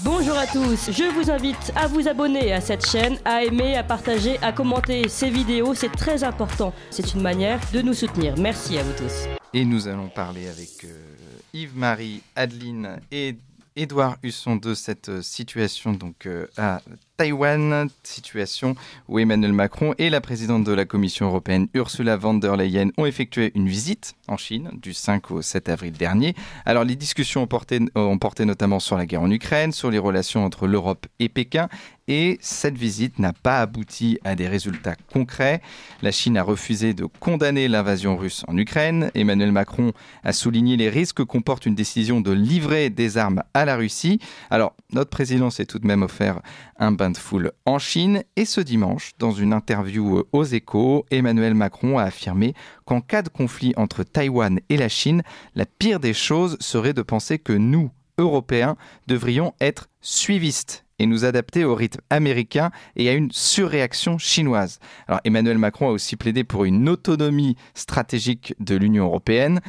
Bonjour à tous, je vous invite à vous abonner à cette chaîne, à aimer, à partager, à commenter ces vidéos, c'est très important. C'est une manière de nous soutenir. Merci à vous tous. Et nous allons parler avec Yves-Marie, Adeline et Édouard Husson de cette situation à Taïwan, situation où Emmanuel Macron et la présidente de la Commission européenne Ursula von der Leyen ont effectué une visite en Chine du 5 au 7 avril dernier. Alors les discussions ont porté notamment sur la guerre en Ukraine, sur les relations entre l'Europe et Pékin, et cette visite n'a pas abouti à des résultats concrets. La Chine a refusé de condamner l'invasion russe en Ukraine. Emmanuel Macron a souligné les risques que comporte une décision de livrer des armes à la Russie. Alors notre président s'est tout de même offert un bain de foule en Chine, et ce dimanche, dans une interview aux Échos, Emmanuel Macron a affirmé qu'en cas de conflit entre Taïwan et la Chine, la pire des choses serait de penser que nous, Européens, devrions être suivistes et nous adapter au rythme américain et à une surréaction chinoise. Alors Emmanuel Macron a aussi plaidé pour une autonomie stratégique de l'Union européenne.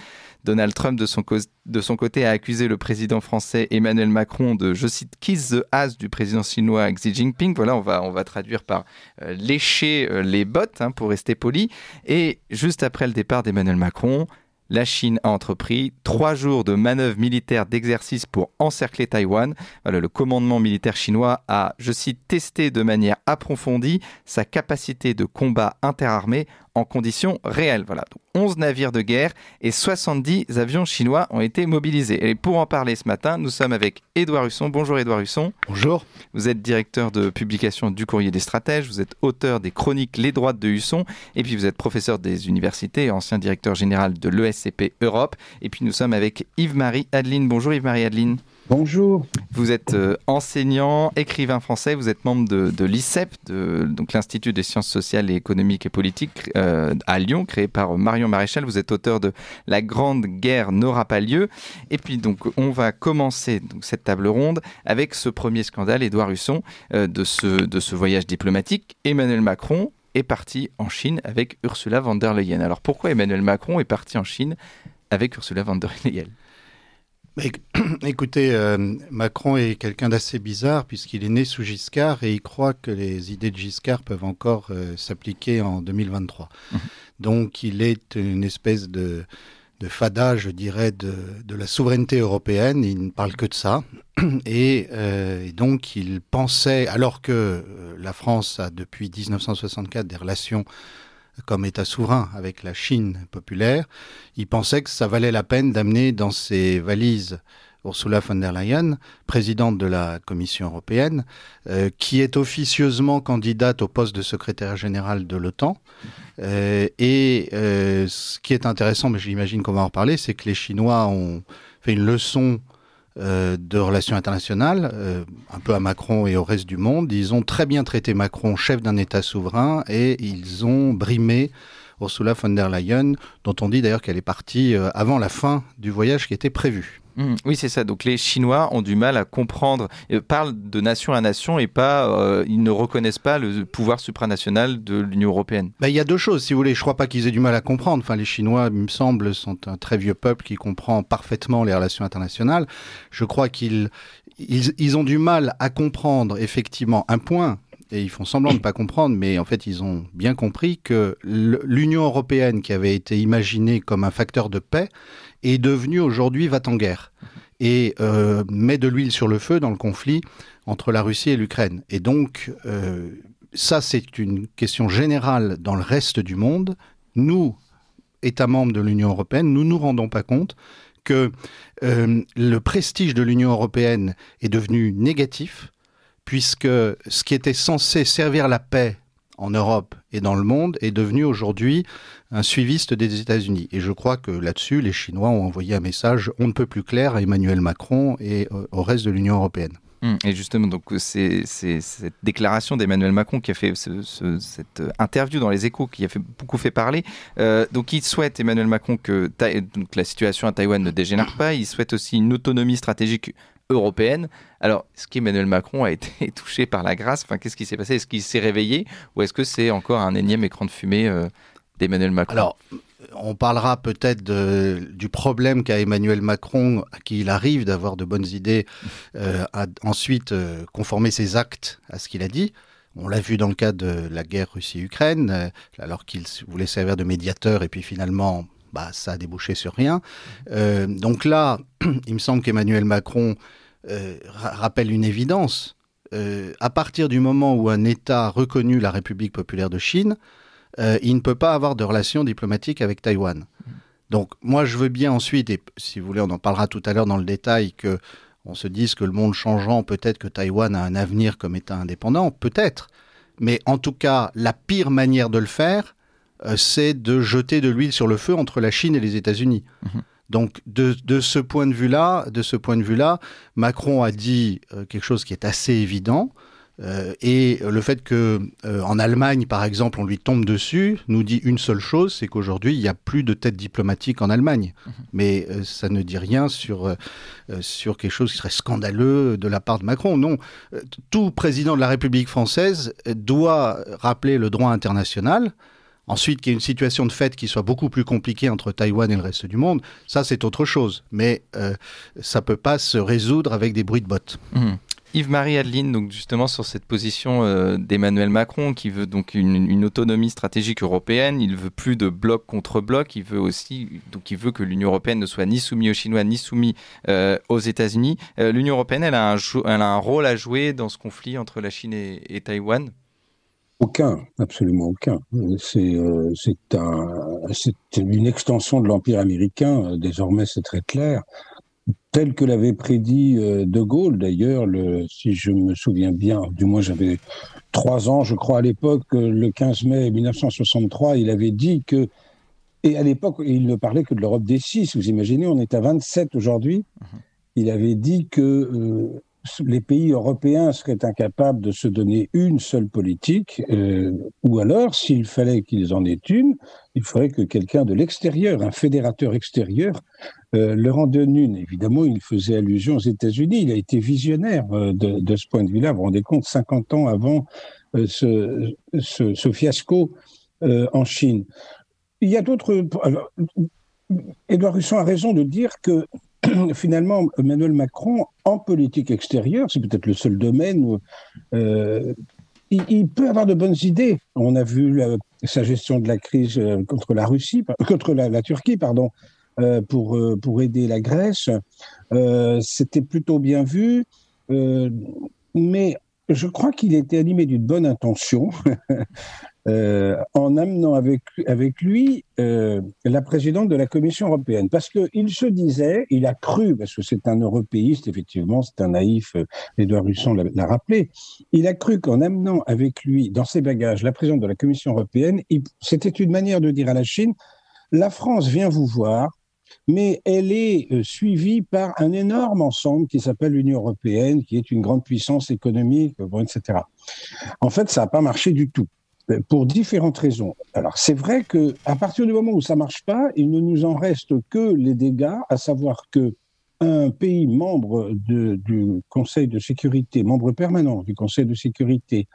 Donald Trump, de son côté, a accusé le président français Emmanuel Macron de, je cite, kiss the ass du président chinois Xi Jinping. Voilà, on va traduire par lécher les bottes, pour rester poli. Et juste après le départ d'Emmanuel Macron, la Chine a entrepris 3 jours de manœuvres militaires d'exercice pour encercler Taïwan. Voilà, le commandement militaire chinois a, je cite, testé de manière approfondie sa capacité de combat interarmé en conditions réelles. Voilà, donc 11 navires de guerre et 70 avions chinois ont été mobilisés. Et pour en parler ce matin, nous sommes avec Édouard Husson. Bonjour Édouard Husson. Bonjour. Vous êtes directeur de publication du Courrier des Stratèges, vous êtes auteur des chroniques Les Droites de Husson, et puis vous êtes professeur des universités et ancien directeur général de l'ESCP Europe. Et puis nous sommes avec Yves-Marie Adeline. Bonjour Yves-Marie Adeline. Bonjour. Vous êtes enseignant, écrivain français, vous êtes membre de l'ICEP, donc l'Institut des sciences sociales et économiques et politiques à Lyon, créé par Marion Maréchal. Vous êtes auteur de La Grande Guerre n'aura pas lieu. Et puis donc on va commencer cette table ronde avec ce premier scandale, Édouard Husson, de ce voyage diplomatique. Emmanuel Macron est parti en Chine avec Ursula von der Leyen. Alors pourquoi Emmanuel Macron est parti en Chine avec Ursula von der Leyen ? Écoutez, Macron est quelqu'un d'assez bizarre puisqu'il est né sous Giscard et il croit que les idées de Giscard peuvent encore s'appliquer en 2023. Donc il est une espèce de fada, je dirais, de la souveraineté européenne. Il ne parle que de ça. Et donc il pensait, alors que la France a depuis 1964 des relations comme État souverain avec la Chine populaire, il pensait que ça valait la peine d'amener dans ses valises Ursula von der Leyen, présidente de la Commission européenne, qui est officieusement candidate au poste de secrétaire général de l'OTAN. Ce qui est intéressant, mais j'imagine qu'on va en reparler, c'est que les Chinois ont fait une leçon de relations internationales, un peu à Macron et au reste du monde. Ils ont très bien traité Macron, chef d'un État souverain, et ils ont brimé Ursula von der Leyen, dont on dit d'ailleurs qu'elle est partie avant la fin du voyage qui était prévu. Oui, c'est ça. Donc les Chinois ont du mal à comprendre, parlent de nation à nation et ils ne reconnaissent pas le pouvoir supranational de l'Union européenne. Il y a deux choses, si vous voulez. Je ne crois pas qu'ils aient du mal à comprendre. Enfin, les Chinois, il me semble, sont un très vieux peuple qui comprend parfaitement les relations internationales. Je crois qu'ils ont du mal à comprendre effectivement un point. Et ils font semblant de ne pas comprendre, mais en fait, ils ont bien compris que l'Union européenne, qui avait été imaginée comme un facteur de paix, est devenue aujourd'hui va-t-en-guerre et met de l'huile sur le feu dans le conflit entre la Russie et l'Ukraine. Et donc, ça, c'est une question générale dans le reste du monde. Nous, États membres de l'Union européenne, nous ne nous rendons pas compte que le prestige de l'Union européenne est devenu négatif, puisque ce qui était censé servir la paix en Europe et dans le monde est devenu aujourd'hui un suiviste des États-Unis. Et je crois que là-dessus, les Chinois ont envoyé un message on ne peut plus clair à Emmanuel Macron et au reste de l'Union européenne. Et justement, donc, c'est cette déclaration d'Emmanuel Macron qui a fait cette interview dans les Échos qui a beaucoup fait parler. Donc il souhaite, Emmanuel Macron, que la situation à Taïwan ne dégénère pas. Il souhaite aussi une autonomie stratégique européenne. Alors, est-ce qu'Emmanuel Macron a été touché par la grâce ? Enfin, qu'est-ce qui s'est passé ? Est-ce qu'il s'est réveillé ? Ou est-ce que c'est encore un énième écran de fumée d'Emmanuel Macron ? Alors, on parlera peut-être du problème qu'a Emmanuel Macron, à qui il arrive d'avoir de bonnes idées, à ensuite conformer ses actes à ce qu'il a dit. On l'a vu dans le cas de la guerre Russie-Ukraine, alors qu'il voulait servir de médiateur et puis finalement, ça a débouché sur rien. Donc là, il me semble qu'Emmanuel Macron rappelle une évidence. À partir du moment où un État a reconnu la République populaire de Chine, il ne peut pas avoir de relations diplomatiques avec Taïwan. Donc moi je veux bien ensuite, et si vous voulez on en parlera tout à l'heure dans le détail, qu'on se dise que le monde changeant, peut-être que Taïwan a un avenir comme État indépendant, peut-être. Mais en tout cas, la pire manière de le faire, c'est de jeter de l'huile sur le feu entre la Chine et les États-Unis. Donc de ce point de vue-là, Macron a dit quelque chose qui est assez évident. Et le fait qu'en Allemagne, par exemple, on lui tombe dessus, nous dit une seule chose, c'est qu'aujourd'hui, il n'y a plus de tête diplomatique en Allemagne. Mais ça ne dit rien sur quelque chose qui serait scandaleux de la part de Macron. Non, tout président de la République française doit rappeler le droit international. Ensuite, qu'il y ait une situation de fait qui soit beaucoup plus compliquée entre Taïwan et le reste du monde, ça c'est autre chose. Mais ça ne peut pas se résoudre avec des bruits de bottes. Yves-Marie Adeline, donc justement sur cette position d'Emmanuel Macron qui veut donc une autonomie stratégique européenne, il veut plus de bloc contre bloc, il veut que l'Union européenne ne soit ni soumise aux Chinois ni soumise aux États-Unis. L'Union européenne, elle a un rôle à jouer dans ce conflit entre la Chine et Taïwan? Aucun, absolument aucun. C'est une extension de l'Empire américain, désormais c'est très clair. Tel que l'avait prédit De Gaulle, d'ailleurs, si je me souviens bien, du moins j'avais 3 ans, je crois, à l'époque, le 15 mai 1963, il avait dit que, et à l'époque, il ne parlait que de l'Europe des 6, vous imaginez, on est à 27 aujourd'hui, il avait dit que les pays européens seraient incapables de se donner une seule politique, ou alors, s'il fallait qu'ils en aient une, il faudrait que quelqu'un de l'extérieur, un fédérateur extérieur, leur en donne une. Évidemment, il faisait allusion aux États-Unis. Il a été visionnaire de ce point de vue-là. Vous vous rendez compte, 50 ans avant ce fiasco en Chine. Il y a d'autres... Édouard Husson a raison de dire que finalement, Emmanuel Macron, en politique extérieure, c'est peut-être le seul domaine où il peut avoir de bonnes idées. On a vu sa gestion de la crise contre la Turquie, pardon, pour aider la Grèce. C'était plutôt bien vu, mais je crois qu'il était animé d'une bonne intention en amenant avec lui la présidente de la Commission européenne. Parce qu'il se disait, il a cru, parce que c'est un européiste, effectivement, c'est un naïf, Édouard Husson l'a rappelé, il a cru qu'en amenant avec lui, dans ses bagages, la présidente de la Commission européenne, c'était une manière de dire à la Chine, la France vient vous voir, mais elle est suivie par un énorme ensemble qui s'appelle l'Union européenne, qui est une grande puissance économique, etc. En fait, ça n'a pas marché du tout, pour différentes raisons. Alors, c'est vrai qu'à partir du moment où ça ne marche pas, il ne nous en reste que les dégâts, à savoir qu'un pays membre du Conseil de sécurité, membre permanent du Conseil de sécurité,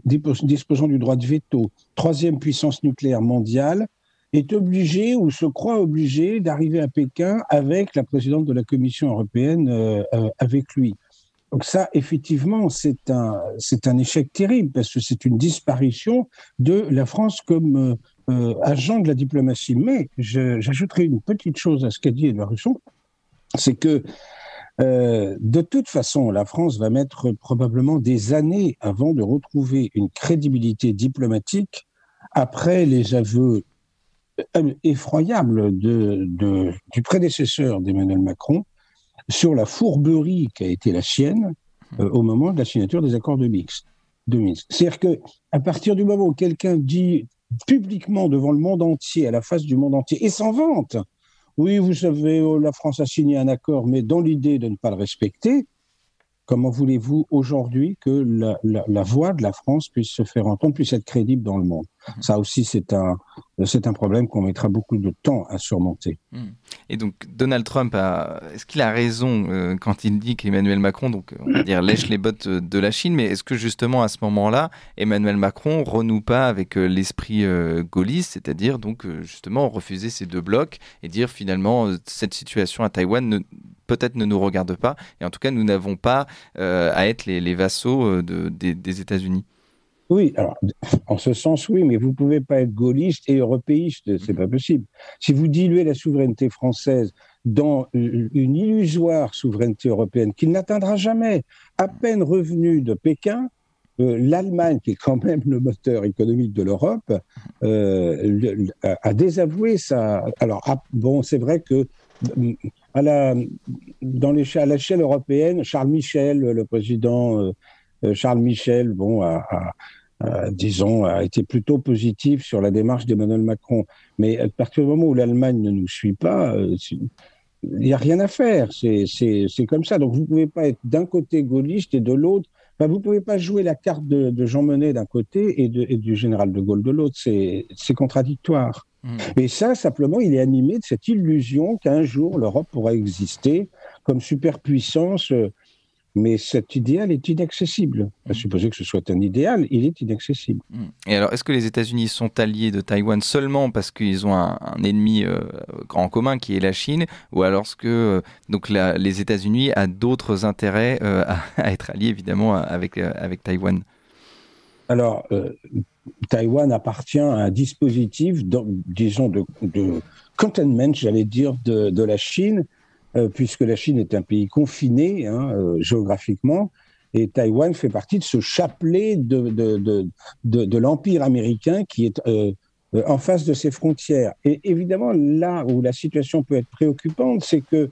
disposant du droit de veto, 3e puissance nucléaire mondiale, est obligé ou se croit obligé d'arriver à Pékin avec la présidente de la Commission européenne avec lui. Donc ça, effectivement, c'est un échec terrible parce que c'est une disparition de la France comme agent de la diplomatie. Mais j'ajouterai une petite chose à ce qu'a dit Édouard Husson, c'est que de toute façon, la France va mettre probablement des années avant de retrouver une crédibilité diplomatique après les aveux effroyable du prédécesseur d'Emmanuel Macron sur la fourberie qui a été la sienne au moment de la signature des accords de Minsk. C'est-à-dire qu'à partir du moment où quelqu'un dit publiquement devant le monde entier, à la face du monde entier, et s'en vante, oui, vous savez, la France a signé un accord, mais dans l'idée de ne pas le respecter, comment voulez-vous aujourd'hui que la voix de la France puisse se faire entendre, puisse être crédible dans le monde? Ça aussi, c'est un problème qu'on mettra beaucoup de temps à surmonter. Et donc, Donald Trump, est-ce qu'il a raison quand il dit qu'Emmanuel Macron, donc, on va dire, lèche les bottes de la Chine, mais est-ce que justement, à ce moment-là, Emmanuel Macron renoue pas avec l'esprit gaulliste, c'est-à-dire, donc, justement, refuser ces 2 blocs et dire, finalement, cette situation à Taïwan peut-être ne nous regarde pas, et en tout cas, nous n'avons pas à être les vassaux des États-Unis. Oui, alors, en ce sens, oui, mais vous ne pouvez pas être gaulliste et européiste, c'est pas possible. Si vous diluez la souveraineté française dans une illusoire souveraineté européenne qui n'atteindra jamais, à peine revenue de Pékin, l'Allemagne, qui est quand même le moteur économique de l'Europe, a désavoué ça. Alors, bon, c'est vrai que à l'échelle européenne, Charles Michel, le président Charles Michel, bon, disons, a été plutôt positif sur la démarche d'Emmanuel Macron. Mais à partir du moment où l'Allemagne ne nous suit pas, il n'y a rien à faire. C'est comme ça. Donc, vous ne pouvez pas être d'un côté gaulliste et de l'autre. Enfin, vous ne pouvez pas jouer la carte de Jean Monnet d'un côté et du général de Gaulle de l'autre. C'est contradictoire. Et ça, simplement, il est animé de cette illusion qu'un jour, l'Europe pourra exister comme superpuissance. Mais cet idéal est inaccessible. À supposer que ce soit un idéal, il est inaccessible. Et alors, est-ce que les États-Unis sont alliés de Taïwan seulement parce qu'ils ont un ennemi en commun qui est la Chine, ou alors est-ce que donc les États-Unis ont d'autres intérêts à être alliés évidemment avec Taïwan? Alors, Taïwan appartient à un dispositif, disons, de containment, j'allais dire, de la Chine, puisque la Chine est un pays confiné géographiquement, et Taïwan fait partie de ce chapelet de l'Empire américain qui est en face de ses frontières. Et évidemment, là où la situation peut être préoccupante, c'est que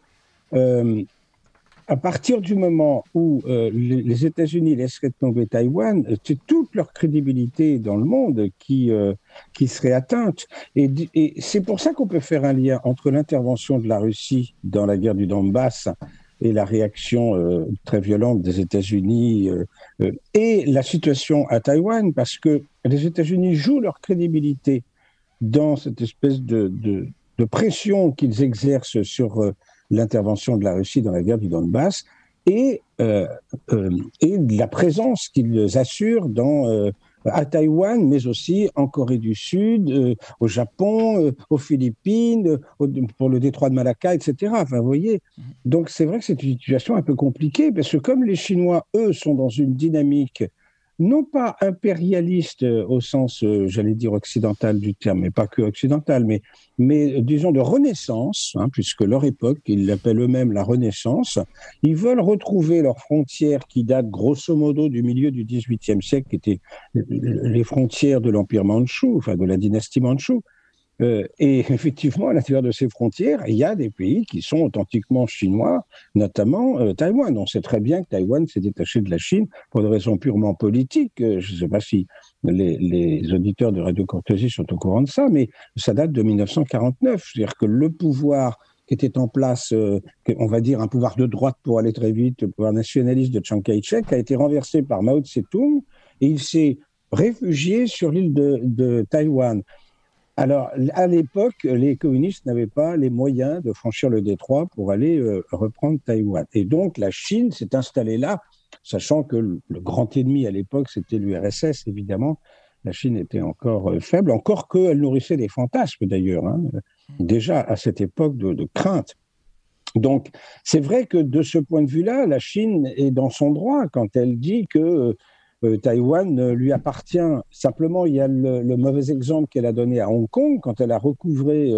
à partir du moment où les États-Unis laisseraient tomber Taïwan, c'est toute leur crédibilité dans le monde qui serait atteinte. Et c'est pour ça qu'on peut faire un lien entre l'intervention de la Russie dans la guerre du Donbass et la réaction très violente des États-Unis et la situation à Taïwan, parce que les États-Unis jouent leur crédibilité dans cette espèce de pression qu'ils exercent sur l'intervention de la Russie dans la guerre du Donbass et la présence qu'ils assurent à Taïwan, mais aussi en Corée du Sud, au Japon, aux Philippines, pour le détroit de Malacca, etc. Enfin, vous voyez, donc c'est vrai que c'est une situation un peu compliquée, parce que comme les Chinois, eux, sont dans une dynamique non pas impérialiste au sens, j'allais dire, occidental du terme, mais pas que occidental, mais disons de renaissance, puisque leur époque, ils l'appellent eux-mêmes la Renaissance, ils veulent retrouver leurs frontières qui datent grosso modo du milieu du XVIIIe siècle, qui étaient les frontières de l'Empire mandchou, enfin de la dynastie mandchoue. Et effectivement, à l'intérieur de ces frontières, il y a des pays qui sont authentiquement chinois, notamment Taïwan. On sait très bien que Taïwan s'est détaché de la Chine pour des raisons purement politiques. Je ne sais pas si les auditeurs de Radio Courtoisie sont au courant de ça, mais ça date de 1949. C'est-à-dire que le pouvoir qui était en place, on va dire un pouvoir de droite pour aller très vite, le pouvoir nationaliste de Chiang Kai-shek, a été renversé par Mao Tse-tung et il s'est réfugié sur l'île de Taïwan. Alors, à l'époque, les communistes n'avaient pas les moyens de franchir le détroit pour aller reprendre Taïwan. Et donc, la Chine s'est installée là, sachant que le grand ennemi à l'époque, c'était l'URSS, évidemment. La Chine était encore faible, encore qu'elle nourrissait des fantasmes, d'ailleurs, déjà à cette époque de crainte. Donc, c'est vrai que de ce point de vue-là, la Chine est dans son droit quand elle dit que Taïwan lui appartient. Simplement, il y a le mauvais exemple qu'elle a donné à Hong Kong quand elle a recouvré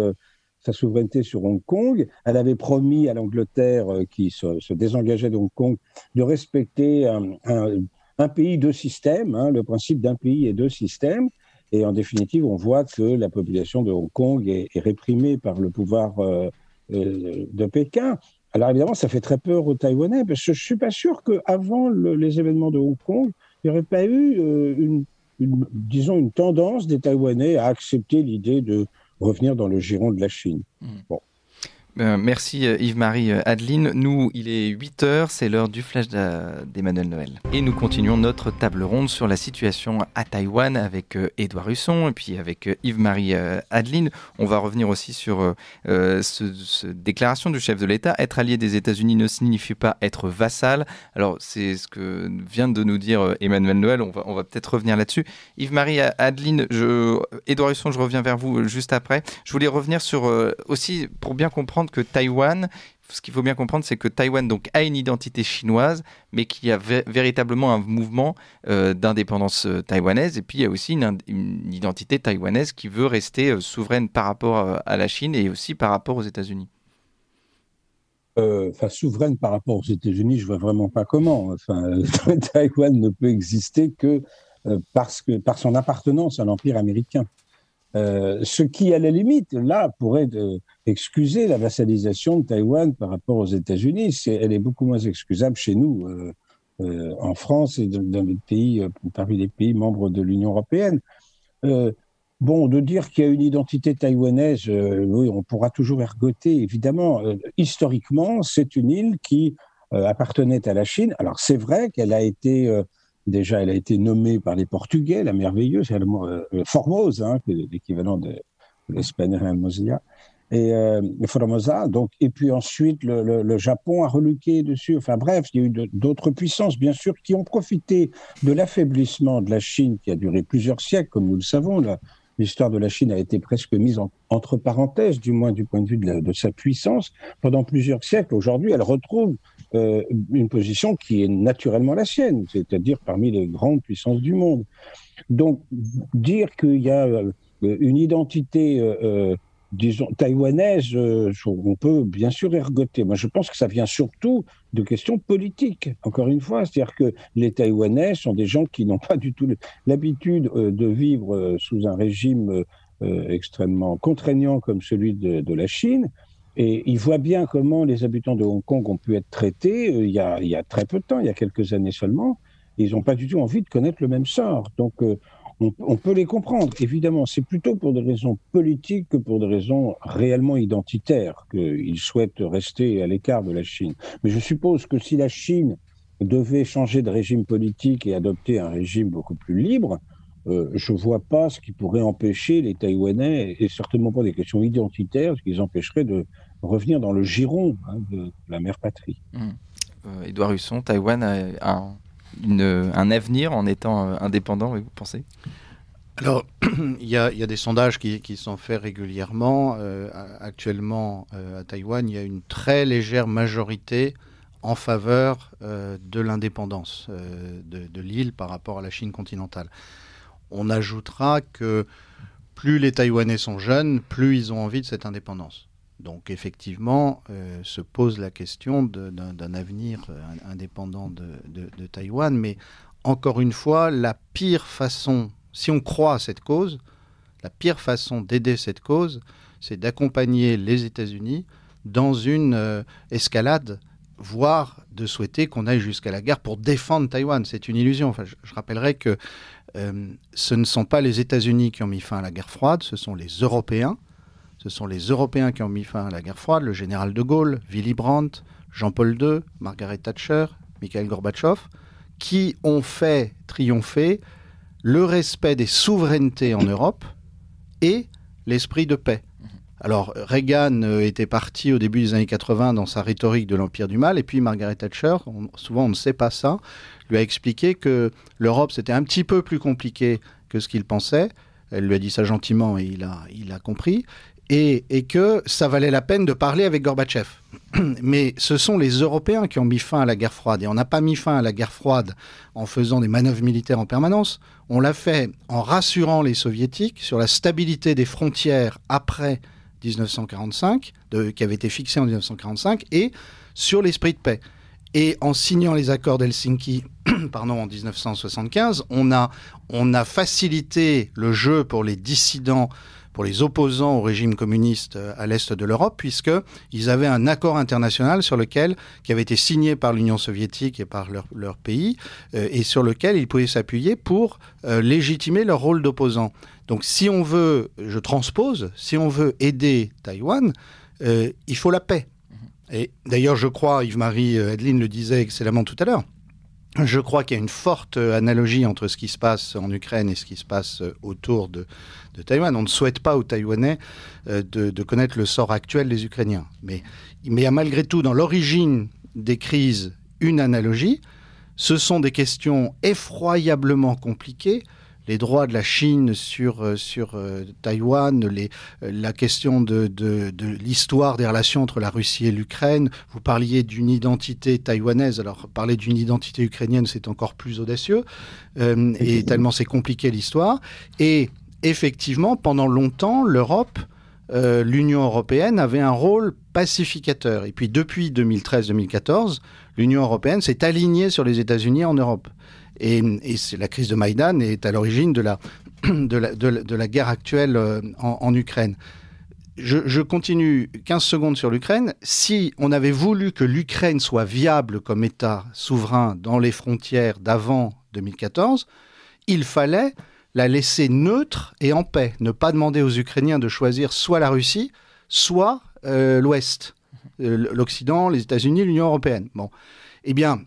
sa souveraineté sur Hong Kong. Elle avait promis à l'Angleterre qui se désengageait de Hong Kong de respecter un pays, deux systèmes, le principe d'un pays et deux systèmes. Et en définitive, on voit que la population de Hong Kong est réprimée par le pouvoir de Pékin. Alors évidemment, ça fait très peur aux Taïwanais, parce que je ne suis pas sûr qu'avant les événements de Hong Kong, il n'y aurait pas eu disons, une tendance des Taïwanais à accepter l'idée de revenir dans le giron de la Chine. Bon. Merci Yves-Marie Adeline. Nous, il est 8h, c'est l'heure du flash d'Emmanuel Noël. Et nous continuons notre table ronde sur la situation à Taïwan avec Édouard Husson et puis avec Yves-Marie Adeline. On va revenir aussi sur cette déclaration du chef de l'État. Être allié des États-Unis ne signifie pas être vassal. Alors, c'est ce que vient de nous dire Emmanuel Noël. On va peut-être revenir là-dessus. Yves-Marie Adeline, Édouard Husson, je reviens vers vous juste après. Je voulais revenir sur aussi, pour bien comprendre que Taïwan, ce qu'il faut bien comprendre, c'est que Taïwan donc, a une identité chinoise, mais qu'il y a véritablement un mouvement d'indépendance taïwanaise. Et puis, il y a aussi une identité taïwanaise qui veut rester souveraine par rapport à la Chine et aussi par rapport aux États-Unis. Souveraine par rapport aux États-Unis, je vois vraiment pas comment. Taïwan ne peut exister que par son appartenance à l'Empire américain. Ce qui, à la limite, là, pourrait excuser la vassalisation de Taïwan par rapport aux États-Unis. Elle est beaucoup moins excusable chez nous, en France et dans les pays, parmi les pays membres de l'Union européenne. De dire qu'il y a une identité taïwanaise, oui, on pourra toujours ergoter, évidemment. Historiquement, c'est une île qui appartenait à la Chine. Alors, c'est vrai qu'elle a été... Déjà, elle a été nommée par les Portugais, la merveilleuse, Formose, l'équivalent de l'espagnol Hermosillo, et Formosa. Donc, et puis ensuite, le Japon a reluqué dessus. Enfin bref, il y a eu d'autres puissances, bien sûr, qui ont profité de l'affaiblissement de la Chine, qui a duré plusieurs siècles, comme nous le savons. L'histoire de la Chine a été presque mise entre parenthèses, du moins du point de vue de sa puissance, pendant plusieurs siècles. Aujourd'hui, elle retrouve une position qui est naturellement la sienne, c'est-à-dire parmi les grandes puissances du monde. Donc, dire qu'il y a une identité, disons, taïwanaise, on peut bien sûr ergoter. Moi, je pense que ça vient surtout de questions politiques, encore une fois. C'est-à-dire que les Taïwanais sont des gens qui n'ont pas du tout l'habitude de vivre sous un régime extrêmement contraignant comme celui de la Chine. Et ils voient bien comment les habitants de Hong Kong ont pu être traités il y a très peu de temps, il y a quelques années seulement. Ils n'ont pas du tout envie de connaître le même sort. Donc, on peut les comprendre. Évidemment, c'est plutôt pour des raisons politiques que pour des raisons réellement identitaires qu'ils souhaitent rester à l'écart de la Chine. Mais je suppose que si la Chine devait changer de régime politique et adopter un régime beaucoup plus libre, je ne vois pas ce qui pourrait empêcher les Taïwanais, et certainement pas des questions identitaires, ce qui les empêcherait de revenir dans le giron de la mère patrie. Édouard Husson, Taïwan a un avenir en étant indépendant, oui, vous pensez ? Alors, il y a des sondages qui sont faits régulièrement. Actuellement, à Taïwan, il y a une très légère majorité en faveur de l'indépendance de l'île par rapport à la Chine continentale. On ajoutera que plus les Taïwanais sont jeunes, plus ils ont envie de cette indépendance. Donc effectivement, se pose la question d'un avenir indépendant de Taïwan. Mais encore une fois, la pire façon, si on croit à cette cause, la pire façon d'aider cette cause, c'est d'accompagner les États-Unis dans une escalade, voire de souhaiter qu'on aille jusqu'à la guerre pour défendre Taïwan. C'est une illusion. Enfin, je rappellerai que ce ne sont pas les États-Unis qui ont mis fin à la guerre froide, ce sont les Européens. Ce sont les Européens qui ont mis fin à la guerre froide, le général de Gaulle, Willy Brandt, Jean-Paul II, Margaret Thatcher, Mikhail Gorbatchev, qui ont fait triompher le respect des souverainetés en Europe et l'esprit de paix. Alors, Reagan était parti au début des années 80 dans sa rhétorique de l'Empire du mal, et puis Margaret Thatcher, souvent on ne sait pas ça, lui a expliqué que l'Europe c'était un petit peu plus compliqué que ce qu'il pensait. Elle lui a dit ça gentiment et il a compris. Et que ça valait la peine de parler avec Gorbatchev. Mais ce sont les Européens qui ont mis fin à la guerre froide. Et on n'a pas mis fin à la guerre froide en faisant des manœuvres militaires en permanence. On l'a fait en rassurant les Soviétiques sur la stabilité des frontières après 1945, qui avait été fixée en 1945, et sur l'esprit de paix. Et en signant les accords d'Helsinki en 1975, on a facilité le jeu pour les dissidents, pour les opposants au régime communiste à l'est de l'Europe, puisqu'ils avaient un accord international qui avait été signé par l'Union soviétique et par leur pays, et sur lequel ils pouvaient s'appuyer pour légitimer leur rôle d'opposant. Donc si on veut, je transpose, si on veut aider Taïwan, il faut la paix. Et d'ailleurs, je crois, Yves-Marie Adeline le disait excellemment tout à l'heure, je crois qu'il y a une forte analogie entre ce qui se passe en Ukraine et ce qui se passe autour de Taïwan. On ne souhaite pas aux Taïwanais de connaître le sort actuel des Ukrainiens. Mais il y a malgré tout, dans l'origine des crises, une analogie. Ce sont des questions effroyablement compliquées. Les droits de la Chine sur Taïwan, la question de l'histoire des relations entre la Russie et l'Ukraine. Vous parliez d'une identité taïwanaise, alors parler d'une identité ukrainienne, c'est encore plus audacieux, et tellement c'est compliqué l'histoire. Et effectivement, pendant longtemps, l'Europe, l'Union européenne avait un rôle pacificateur. Et puis depuis 2013-2014, l'Union européenne s'est alignée sur les États-Unis en Europe. Et la crise de Maïdan est à l'origine de la guerre actuelle en Ukraine. Je continue 15 secondes sur l'Ukraine. Si on avait voulu que l'Ukraine soit viable comme État souverain dans les frontières d'avant 2014, il fallait la laisser neutre et en paix. Ne pas demander aux Ukrainiens de choisir soit la Russie, soit l'Ouest, l'Occident, les États-Unis, l'Union européenne. Bon. Eh bien,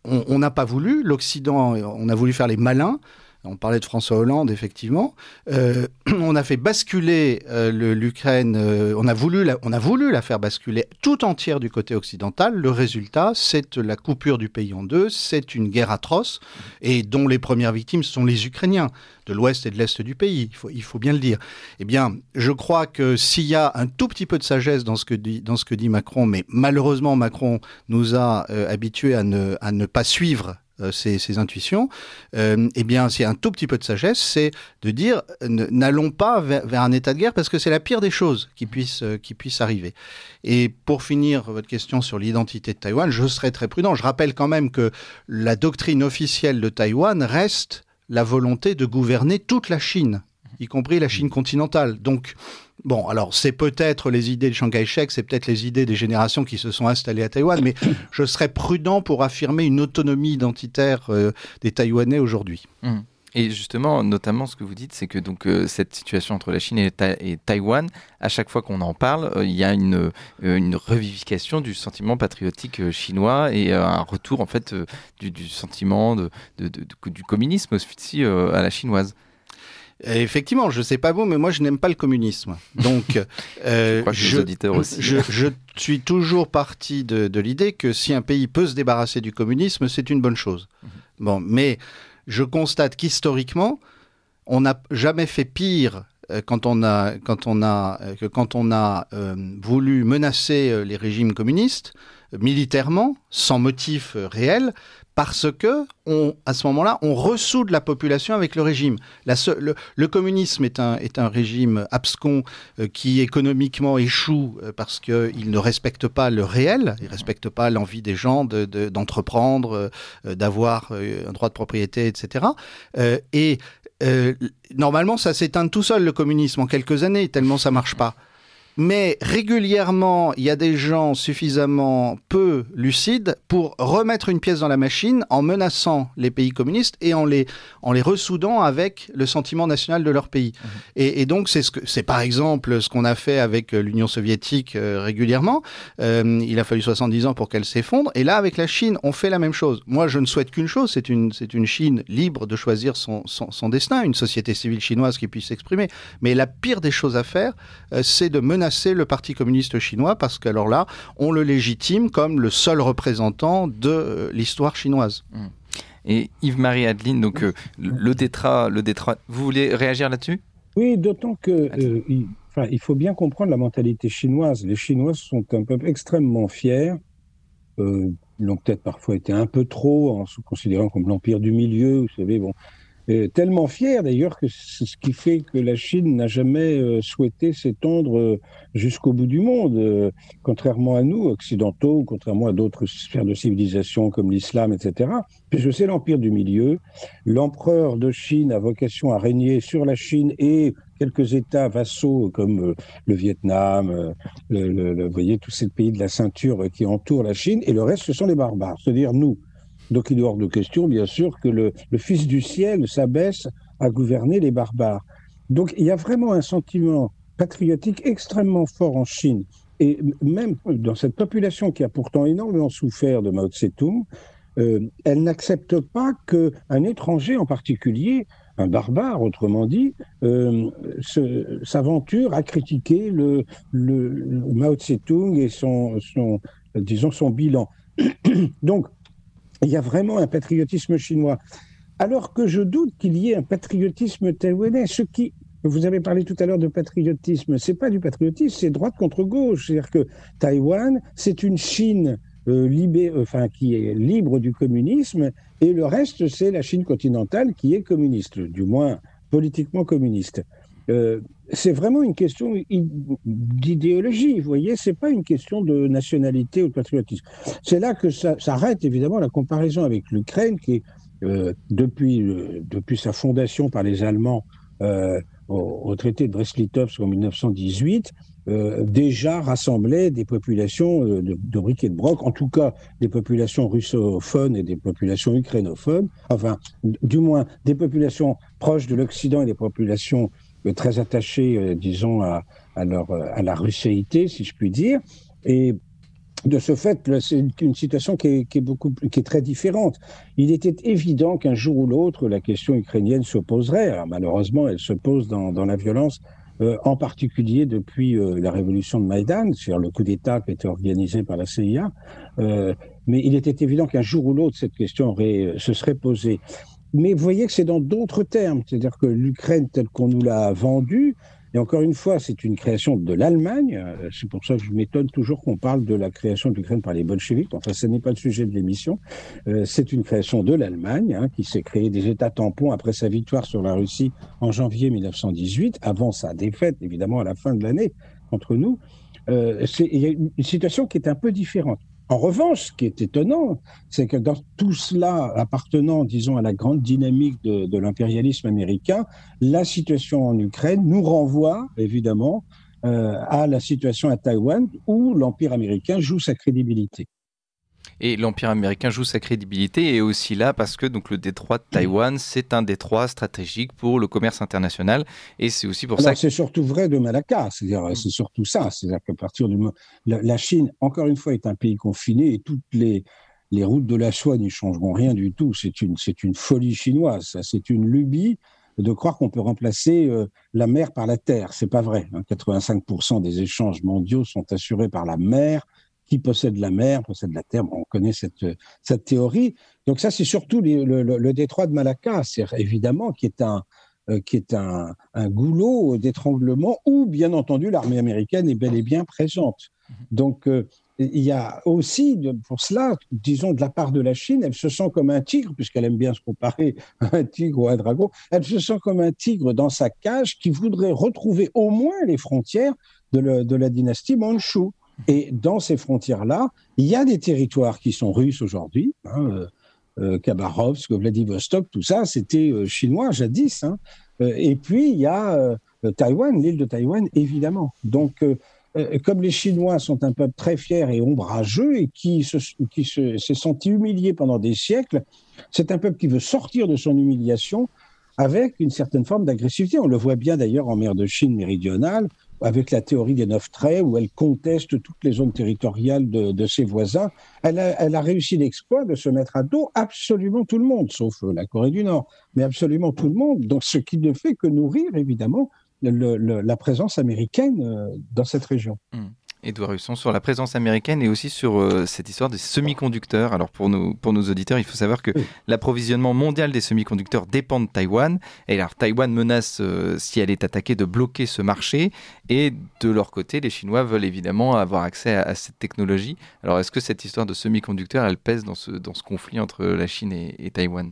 on n'a pas voulu. L'Occident, on a voulu faire les malins. On parlait de François Hollande, effectivement. On a fait basculer l'Ukraine. On a voulu la faire basculer tout entière du côté occidental. Le résultat, c'est la coupure du pays en deux. C'est une guerre atroce et dont les premières victimes sont les Ukrainiens de l'ouest et de l'est du pays. Il faut bien le dire. Eh bien, je crois que s'il y a un tout petit peu de sagesse dans ce que dit Macron, mais malheureusement Macron nous a habitués à ne pas suivre ces intuitions, eh bien, s'il y a un tout petit peu de sagesse, c'est de dire n'allons pas vers un état de guerre parce que c'est la pire des choses qui puisse arriver. Et pour finir votre question sur l'identité de Taïwan, je serai très prudent. Je rappelle quand même que la doctrine officielle de Taïwan reste la volonté de gouverner toute la Chine, y compris la Chine continentale. Donc, bon, alors c'est peut-être les idées de Chiang Kai-shek, c'est peut-être les idées des générations qui se sont installées à Taïwan, mais je serais prudent pour affirmer une autonomie identitaire des Taïwanais aujourd'hui. Et justement, notamment, ce que vous dites, c'est que donc cette situation entre la Chine et Taïwan, à chaque fois qu'on en parle, il y a une revivification du sentiment patriotique chinois et un retour en fait du sentiment du communisme aussi à la chinoise. Effectivement, je ne sais pas vous, mais moi je n'aime pas le communisme. Donc, je crois que les auditeurs aussi. Je suis toujours parti de l'idée que si un pays peut se débarrasser du communisme, c'est une bonne chose. Bon, mais je constate qu'historiquement, on n'a jamais fait pire quand on a voulu menacer les régimes communistes militairement, sans motif réel, parce que, à ce moment-là, on ressoude la population avec le régime. Le communisme est un régime abscon qui économiquement échoue parce qu'il ne respecte pas le réel, il ne respecte pas l'envie des gens d'entreprendre, d'avoir un droit de propriété, etc. Normalement, ça s'éteint tout seul, le communisme, en quelques années, tellement ça ne marche pas. Mais régulièrement, il y a des gens suffisamment peu lucides pour remettre une pièce dans la machine en menaçant les pays communistes et en les ressoudant avec le sentiment national de leur pays. Et donc, c'est par exemple ce qu'on a fait avec l'Union soviétique régulièrement. Il a fallu 70 ans pour qu'elle s'effondre. Et là, avec la Chine, on fait la même chose. Moi, je ne souhaite qu'une chose, c'est une Chine libre de choisir son destin, une société civile chinoise qui puisse s'exprimer. Mais la pire des choses à faire, c'est de menacer le Parti communiste chinois parce qu'alors là, on le légitime comme le seul représentant de l'histoire chinoise. Et Yves-Marie Adeline, donc le Détroit, vous voulez réagir là-dessus ? Oui, d'autant que il faut bien comprendre la mentalité chinoise. Les Chinois sont un peuple extrêmement fier. Ils l'ont peut-être parfois été un peu trop en se considérant comme l'empire du milieu, vous savez, bon. Tellement fier d'ailleurs que c'est ce qui fait que la Chine n'a jamais souhaité s'étendre jusqu'au bout du monde, contrairement à nous, occidentaux, contrairement à d'autres sphères de civilisation comme l'islam, etc. Puisque c'est l'empire du milieu. L'empereur de Chine a vocation à régner sur la Chine et quelques États vassaux comme le Vietnam, vous voyez, tous ces pays de la ceinture qui entourent la Chine, et le reste, ce sont les barbares, c'est-à-dire nous. Donc il est hors de question, bien sûr, que le Fils du ciel s'abaisse à gouverner les barbares. Donc il y a vraiment un sentiment patriotique extrêmement fort en Chine. Et même dans cette population qui a pourtant énormément souffert de Mao Tse-tung, elle n'accepte pas qu'un étranger en particulier, un barbare autrement dit, s'aventure à critiquer le Mao Tse-tung et son bilan. Donc, il y a vraiment un patriotisme chinois. Alors que je doute qu'il y ait un patriotisme taïwanais. Vous avez parlé tout à l'heure de patriotisme. C'est pas du patriotisme, c'est droite contre gauche. C'est-à-dire que Taïwan, c'est une Chine qui est libre du communisme, et le reste, c'est la Chine continentale qui est communiste, du moins politiquement communiste. C'est vraiment une question d'idéologie, vous voyez, c'est pas une question de nationalité ou de patriotisme. C'est là que ça s'arrête évidemment la comparaison avec l'Ukraine, qui est depuis sa fondation par les Allemands au traité de Brest-Litovsk en 1918, déjà rassemblait des populations de bric et de broc, en tout cas des populations russophones et des populations ukrainophones, enfin, du moins des populations proches de l'Occident et des populations très attachées, disons, à la russéité, si je puis dire. Et de ce fait, c'est une situation qui est très différente. Il était évident qu'un jour ou l'autre, la question ukrainienne se poserait. Alors, malheureusement, elle se pose dans la violence, en particulier depuis la révolution de Maïdan, c'est-à-dire le coup d'État qui a été organisé par la CIA. Mais il était évident qu'un jour ou l'autre, cette question se serait posée. Mais vous voyez que c'est dans d'autres termes, c'est-à-dire que l'Ukraine telle qu'on nous l'a vendue, et encore une fois, c'est une création de l'Allemagne. C'est pour ça que je m'étonne toujours qu'on parle de la création de l'Ukraine par les bolcheviks. Enfin, ce n'est pas le sujet de l'émission. C'est une création de l'Allemagne, qui s'est créée des États tampons après sa victoire sur la Russie en janvier 1918, avant sa défaite, évidemment, à la fin de l'année contre nous. Il y a une situation qui est un peu différente. En revanche, ce qui est étonnant, c'est que dans tout cela, appartenant, disons, à la grande dynamique de l'impérialisme américain, la situation en Ukraine nous renvoie, évidemment, à la situation à Taïwan, où l'Empire américain joue sa crédibilité. Et l'Empire américain joue sa crédibilité et est aussi là parce que donc, le détroit de Taïwan, c'est un détroit stratégique pour le commerce international. Et c'est aussi pour ça que... C'est surtout vrai de Malacca, c'est-à-dire c'est surtout ça. C'est-à-dire qu'à partir du moment... La Chine, encore une fois, est un pays confiné et toutes les routes de la soie n'y changeront rien du tout. C'est une folie chinoise, c'est une lubie de croire qu'on peut remplacer la mer par la terre. C'est pas vrai. 85% des échanges mondiaux sont assurés par la mer. Qui possède la mer, possède la terre. On connaît cette théorie. Donc ça, c'est surtout le détroit de Malacca, c'est évidemment qui est un goulot d'étranglement où, bien entendu, l'armée américaine est bel et bien présente. Donc il y a aussi, pour cela, disons, de la part de la Chine, elle se sent comme un tigre, puisqu'elle aime bien se comparer à un tigre ou à un dragon, elle se sent comme un tigre dans sa cage qui voudrait retrouver au moins les frontières de la dynastie mandchoue. Et dans ces frontières-là, il y a des territoires qui sont russes aujourd'hui, Khabarovsk, Vladivostok, tout ça, c'était chinois jadis. Et puis, il y a Taïwan, l'île de Taïwan, évidemment. Donc, comme les Chinois sont un peuple très fier et ombrageux et qui s'est senti humilié pendant des siècles, c'est un peuple qui veut sortir de son humiliation avec une certaine forme d'agressivité. On le voit bien d'ailleurs en mer de Chine méridionale, avec la théorie des 9 traits, où elle conteste toutes les zones territoriales de ses voisins. Elle a réussi l'exploit de se mettre à dos absolument tout le monde, sauf la Corée du Nord, mais absolument tout le monde. Donc, ce qui ne fait que nourrir, évidemment, la présence américaine dans cette région. Édouard Husson, sur la présence américaine et aussi sur cette histoire des semi-conducteurs. Alors pour nos auditeurs, il faut savoir que l'approvisionnement mondial des semi-conducteurs dépend de Taïwan. Et alors Taïwan menace, si elle est attaquée, de bloquer ce marché. Et de leur côté, les Chinois veulent évidemment avoir accès à cette technologie. Alors est-ce que cette histoire de semi-conducteurs, elle pèse dans ce conflit entre la Chine et Taïwan ?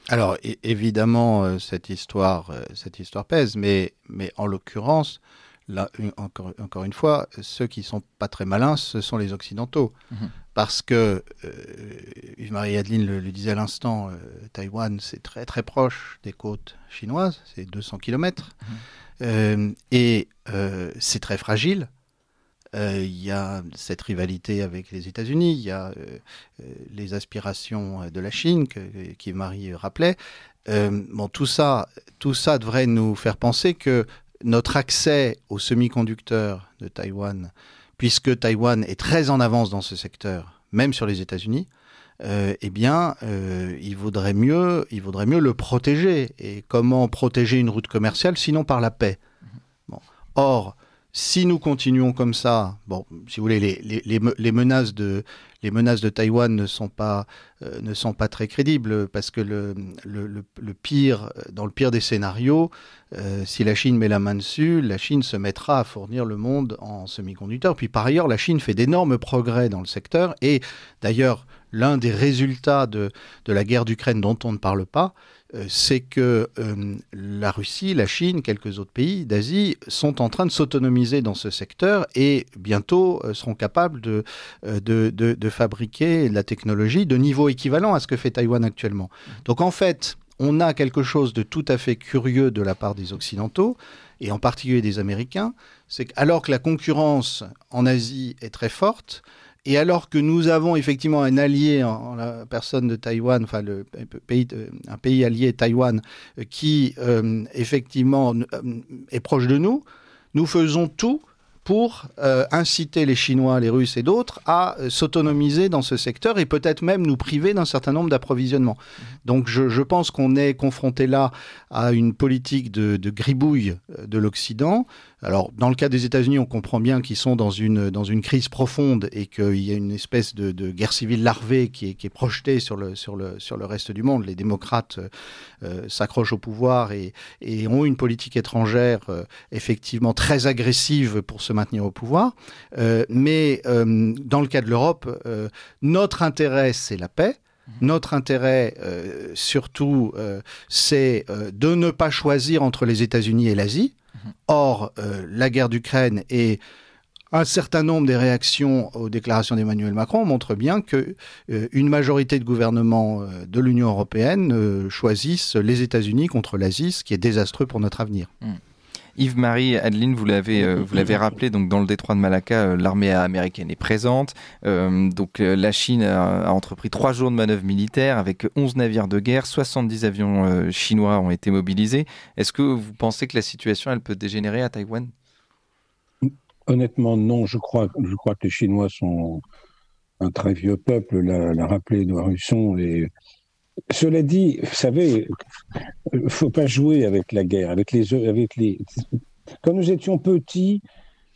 Alors évidemment, cette histoire pèse, mais en l'occurrence, là, encore une fois, ceux qui sont pas très malins, ce sont les Occidentaux. Parce que, Yves-Marie Adeline le disait à l'instant, Taïwan, c'est très très proche des côtes chinoises, c'est 200 km, et c'est très fragile. Il y a cette rivalité avec les États-Unis, il y a les aspirations de la Chine qu'Yves-Marie rappelait. Tout ça devrait nous faire penser que notre accès aux semi-conducteurs de Taïwan, puisque Taïwan est très en avance dans ce secteur, même sur les États-Unis, il vaudrait mieux le protéger. Et comment protéger une route commerciale sinon par la paix? Bon. Or, si nous continuons comme ça, bon, si vous voulez, les menaces de Taïwan ne sont pas très crédibles, parce que le pire, dans le pire des scénarios, si la Chine met la main dessus, la Chine se mettra à fournir le monde en semi-conducteurs. Puis par ailleurs, la Chine fait d'énormes progrès dans le secteur, et d'ailleurs, l'un des résultats de la guerre d'Ukraine dont on ne parle pas, c'est que la Russie, la Chine, quelques autres pays d'Asie sont en train de s'autonomiser dans ce secteur et bientôt seront capables de fabriquer de la technologie de niveau équivalent à ce que fait Taïwan actuellement. Donc en fait, on a quelque chose de tout à fait curieux de la part des Occidentaux, et en particulier des Américains, c'est qu'alors que la concurrence en Asie est très forte, et alors que nous avons effectivement un allié en la personne de Taïwan, enfin un pays allié, Taïwan, qui effectivement est proche de nous, nous faisons tout pour inciter les Chinois, les Russes et d'autres à s'autonomiser dans ce secteur et peut-être même nous priver d'un certain nombre d'approvisionnements. Donc je pense qu'on est confronté là à une politique de gribouille de l'Occident. Alors, dans le cas des États-Unis, on comprend bien qu'ils sont dans une crise profonde et qu'il y a une espèce de guerre civile larvée qui est projetée sur le reste du monde. Les démocrates s'accrochent au pouvoir et ont une politique étrangère effectivement très agressive pour se maintenir au pouvoir. Mais dans le cas de l'Europe, notre intérêt, c'est la paix. Notre intérêt, surtout, c'est de ne pas choisir entre les États-Unis et l'Asie. Or, la guerre d'Ukraine et un certain nombre des réactions aux déclarations d'Emmanuel Macron montrent bien qu'une majorité de gouvernements de l'Union européenne choisissent les États-Unis contre l'Asie, ce qui est désastreux pour notre avenir. Yves-Marie, Adeline, vous l'avez rappelé, donc dans le détroit de Malacca, l'armée américaine est présente. La Chine a entrepris 3 jours de manœuvres militaires avec 11 navires de guerre, 70 avions chinois ont été mobilisés. Est-ce que vous pensez que la situation, elle peut dégénérer à Taïwan? Honnêtement, non. Je crois que les Chinois sont un très vieux peuple, l'a rappelé Édouard Husson. Et cela dit, vous savez, il ne faut pas jouer avec la guerre, Quand nous étions petits,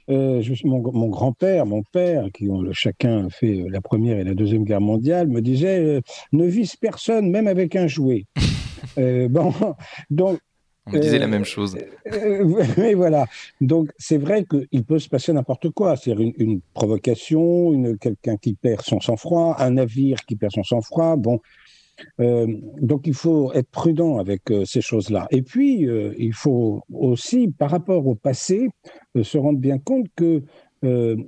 mon grand-père, mon père, qui ont chacun fait la Première et la Deuxième Guerre mondiale, me disait ne vise personne, même avec un jouet. Donc, on me disait la même chose. Mais voilà. Donc, c'est vrai qu'il peut se passer n'importe quoi. C'est-à-dire une provocation, quelqu'un qui perd son sang-froid, un navire qui perd son sang-froid. Bon. Donc, il faut être prudent avec ces choses-là. Et puis, il faut aussi, par rapport au passé, se rendre bien compte que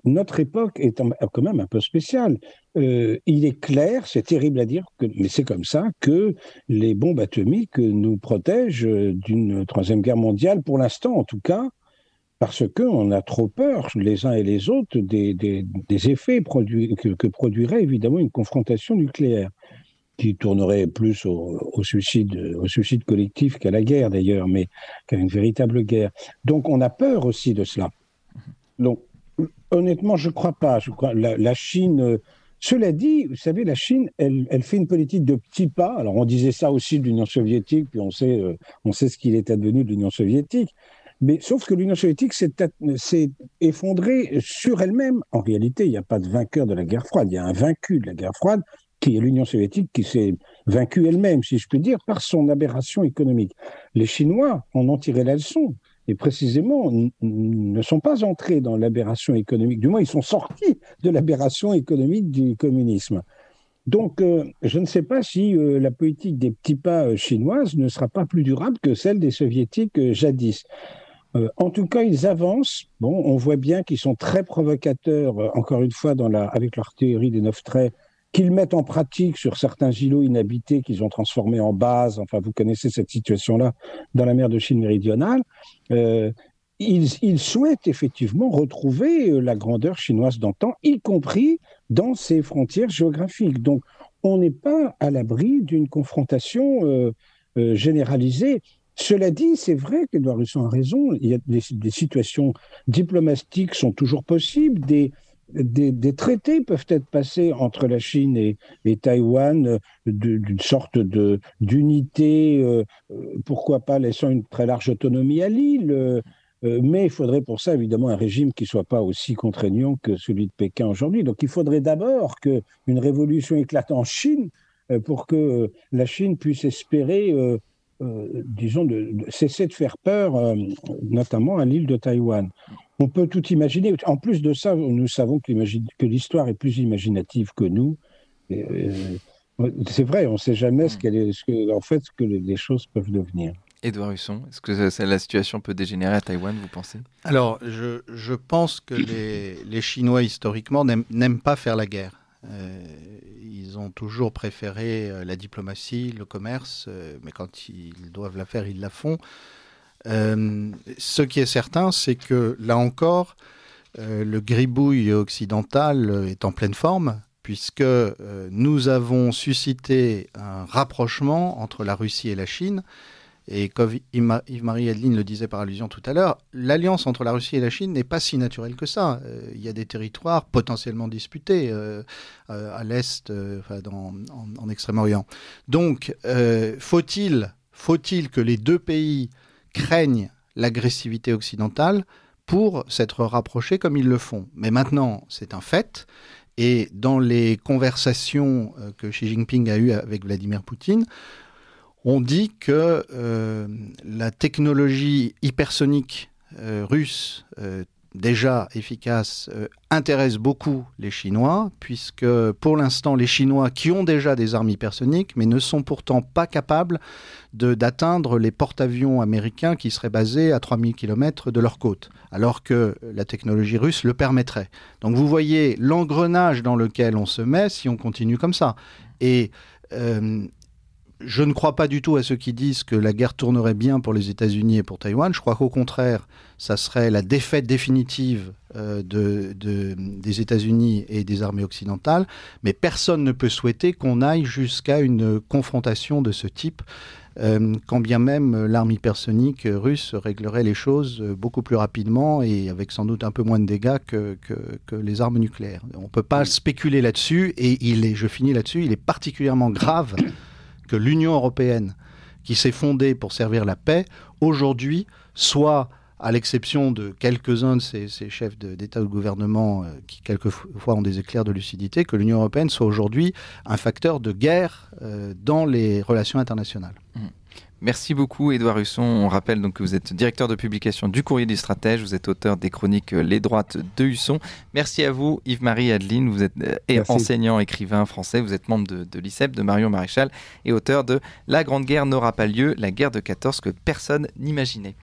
notre époque est quand même un peu spéciale. Il est clair, c'est terrible à dire, mais c'est comme ça, que les bombes atomiques nous protègent d'une troisième guerre mondiale, pour l'instant en tout cas, parce qu'on a trop peur, les uns et les autres, des effets que produirait évidemment une confrontation nucléaire, qui tournerait plus au suicide collectif qu'à la guerre d'ailleurs, mais qu'à une véritable guerre. Donc on a peur aussi de cela. Donc honnêtement, je ne crois pas. La Chine, cela dit, vous savez, la Chine, elle fait une politique de petits pas. Alors on disait ça aussi de l'Union soviétique, puis on sait ce qu'il est advenu de l'Union soviétique. Mais sauf que l'Union soviétique s'est effondrée sur elle-même. En réalité, il n'y a pas de vainqueur de la guerre froide. Il y a un vaincu de la guerre froide, qui est l'Union soviétique, qui s'est vaincue elle-même, si je puis dire, par son aberration économique. Les Chinois en ont tiré la leçon, et précisément ne sont pas entrés dans l'aberration économique. Du moins, ils sont sortis de l'aberration économique du communisme. Donc, je ne sais pas si la politique des petits pas chinoise ne sera pas plus durable que celle des soviétiques jadis. En tout cas, ils avancent. Bon, on voit bien qu'ils sont très provocateurs, encore une fois, avec leur théorie des 9 traits, qu'ils mettent en pratique sur certains îlots inhabités qu'ils ont transformés en bases. Enfin, vous connaissez cette situation-là dans la mer de Chine méridionale. Ils souhaitent effectivement retrouver la grandeur chinoise d'antan, y compris dans ses frontières géographiques. Donc, on n'est pas à l'abri d'une confrontation généralisée. Cela dit, c'est vrai qu'Édouard Husson a raison. Il y a des situations diplomatiques sont toujours possibles. Des traités peuvent être passés entre la Chine et Taïwan, d'une sorte d'unité, pourquoi pas laissant une très large autonomie à l'île. Mais il faudrait pour ça, évidemment, un régime qui ne soit pas aussi contraignant que celui de Pékin aujourd'hui. Donc il faudrait d'abord qu'une révolution éclate en Chine pour que la Chine puisse espérer disons, de cesser de faire peur, notamment à l'île de Taïwan. On peut tout imaginer. En plus de ça, nous savons que l'histoire est plus imaginative que nous. Et, c'est vrai, on ne sait jamais en fait, ce que les choses peuvent devenir. Édouard Husson, est-ce que la situation peut dégénérer à Taïwan, vous pensez ? Alors, je pense que les Chinois, historiquement, n'aiment pas faire la guerre. Ils ont toujours préféré la diplomatie, le commerce, mais quand ils doivent la faire, ils la font. Ce qui est certain, c'est que là encore, le gribouille occidental est en pleine forme, puisque nous avons suscité un rapprochement entre la Russie et la Chine. Et comme Yves-Marie Adeline le disait par allusion tout à l'heure, l'alliance entre la Russie et la Chine n'est pas si naturelle que ça. Il y a des territoires potentiellement disputés à l'Est, en Extrême-Orient. Donc, faut-il que les deux pays craignent l'agressivité occidentale pour s'être rapprochés comme ils le font ? Mais maintenant, c'est un fait. Et dans les conversations que Xi Jinping a eues avec Vladimir Poutine, on dit que la technologie hypersonique russe, déjà efficace, intéresse beaucoup les Chinois, puisque pour l'instant, les Chinois qui ont déjà des armes hypersoniques, mais ne sont pourtant pas capables d'atteindre les porte-avions américains qui seraient basés à 3000 km de leur côte, alors que la technologie russe le permettrait. Donc vous voyez l'engrenage dans lequel on se met si on continue comme ça. Et je ne crois pas du tout à ceux qui disent que la guerre tournerait bien pour les États-Unis et pour Taïwan. Je crois qu'au contraire, ça serait la défaite définitive des États-Unis et des armées occidentales. Mais personne ne peut souhaiter qu'on aille jusqu'à une confrontation de ce type, quand bien même l'arme hypersonique russe réglerait les choses beaucoup plus rapidement et avec sans doute un peu moins de dégâts que les armes nucléaires. On ne peut pas spéculer là-dessus et je finis là-dessus, il est particulièrement grave que l'Union européenne, qui s'est fondée pour servir la paix, aujourd'hui, soit, à l'exception de quelques-uns de ces chefs d'État ou de gouvernement qui, quelquefois, ont des éclairs de lucidité, que l'Union européenne soit aujourd'hui un facteur de guerre dans les relations internationales. Merci beaucoup, Édouard Husson. On rappelle donc que vous êtes directeur de publication du Courrier du Stratège. Vous êtes auteur des chroniques Les Droites de Husson. Merci à vous, Yves-Marie Adeline. Vous êtes enseignant, écrivain français. Vous êtes membre de l'ICEP, de Marion Maréchal, et auteur de La Grande Guerre n'aura pas lieu, la guerre de 14 que personne n'imaginait.